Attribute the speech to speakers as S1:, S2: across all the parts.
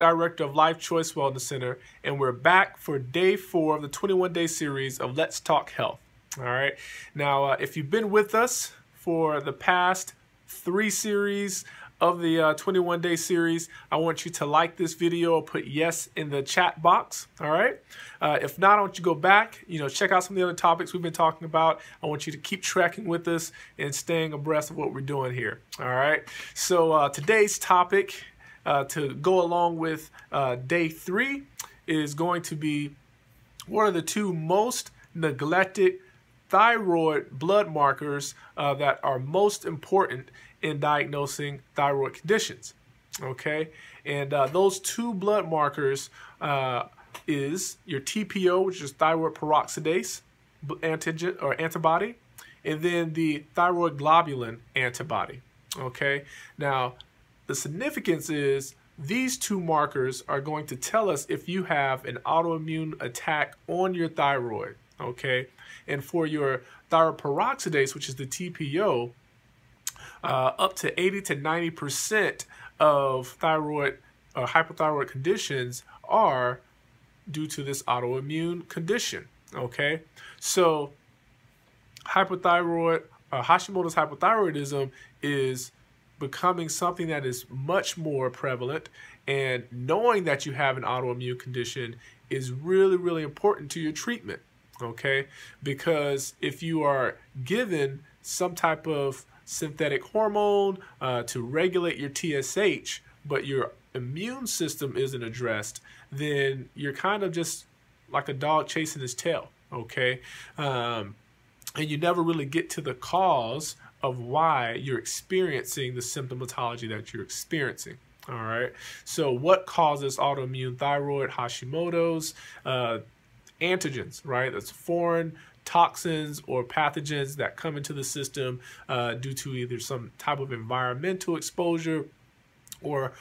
S1: Director of Life Choice Wellness Center, and we're back for day 4 of the 21-day series of Let's Talk Health. All right. Now, if you've been with us for the past 3 series of the 21-day series, I want you to like this video or put yes in the chat box. All right. If not, I want you to go back, check out some of the other topics we've been talking about. I want you to keep tracking with us and staying abreast of what we're doing here. All right. So today's topic, to go along with day 3, is going to be one of the 2 most neglected thyroid blood markers that are most important in diagnosing thyroid conditions. Okay, and those 2 blood markers is your TPO, which is thyroid peroxidase antigen or antibody, and then the thyroid globulin antibody. Okay, now the significance is these 2 markers are going to tell us if you have an autoimmune attack on your thyroid, okay? And for your thyroid peroxidase, which is the TPO, up to 80 to 90% of thyroid or hypothyroid conditions are due to this autoimmune condition, okay? So hypothyroid, Hashimoto's hypothyroidism is becoming something that is much more prevalent, and knowing that you have an autoimmune condition is really, really important to your treatment, okay? Because if you are given some type of synthetic hormone to regulate your TSH, but your immune system isn't addressed, then you're kind of just like a dog chasing his tail, okay? And you never really get to the cause of why you're experiencing the symptomatology that you're experiencing. All right. So what causes autoimmune thyroid, Hashimoto's? Antigens, right? That's foreign toxins or pathogens that come into the system due to either some type of environmental exposure or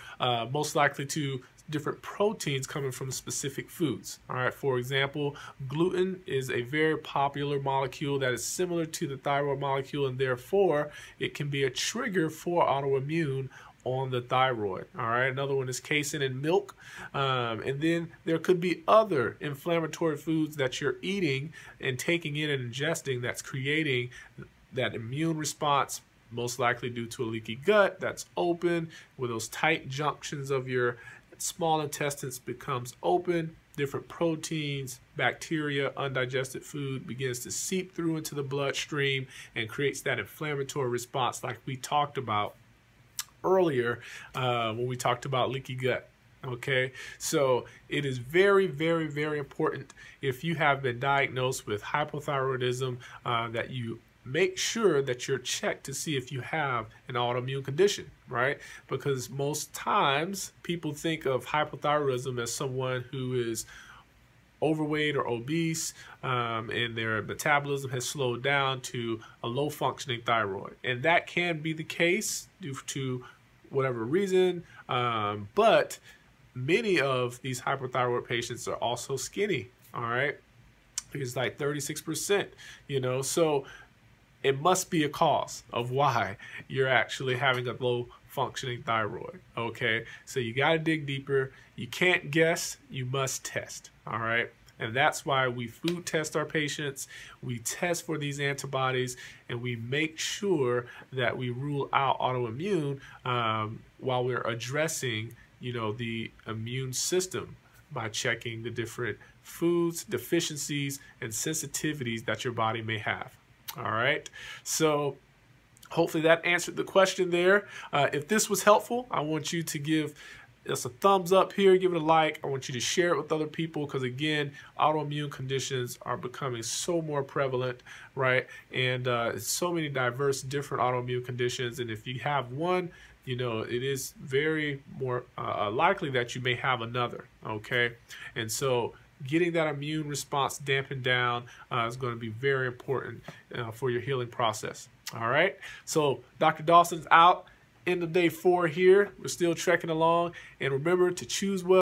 S1: most likely to different proteins coming from specific foods. All right, for example, gluten is a very popular molecule that is similar to the thyroid molecule, and therefore it can be a trigger for autoimmune on the thyroid. All right, another one is casein in milk, and then there could be other inflammatory foods that you're eating and taking in and ingesting that's creating that immune response, most likely due to a leaky gut that's open, where those tight junctions of your small intestines becomes open, different proteins, bacteria, undigested food begins to seep through into the bloodstream and creates that inflammatory response like we talked about earlier when we talked about leaky gut. Okay, so it is very, very, very important if you have been diagnosed with hypothyroidism that you make sure that you're checked to see if you have an autoimmune condition, right? Because most times people think of hypothyroidism as someone who is overweight or obese and their metabolism has slowed down to a low functioning thyroid. And that can be the case due to whatever reason, but many of these hypothyroid patients are also skinny, all right? It's like 36%, so it must be a cause of why you're actually having a low functioning thyroid. Okay, so you got to dig deeper. You can't guess, you must test. All right, and that's why we food test our patients. We test for these antibodies, and we make sure that we rule out autoimmune while we're addressing, the immune system by checking the different foods, deficiencies, and sensitivities that your body may have. All right, so hopefully that answered the question there. If this was helpful, I want you to give us a thumbs up here, give it a like. I want you to share it with other people because, again, autoimmune conditions are becoming so more prevalent, right? And so many diverse different autoimmune conditions. And if you have one, it is very more likely that you may have another, okay? And so getting that immune response dampened down is going to be very important for your healing process. All right. So Dr. Dawson's out. End of day 4 here. We're still trekking along. And remember to choose well.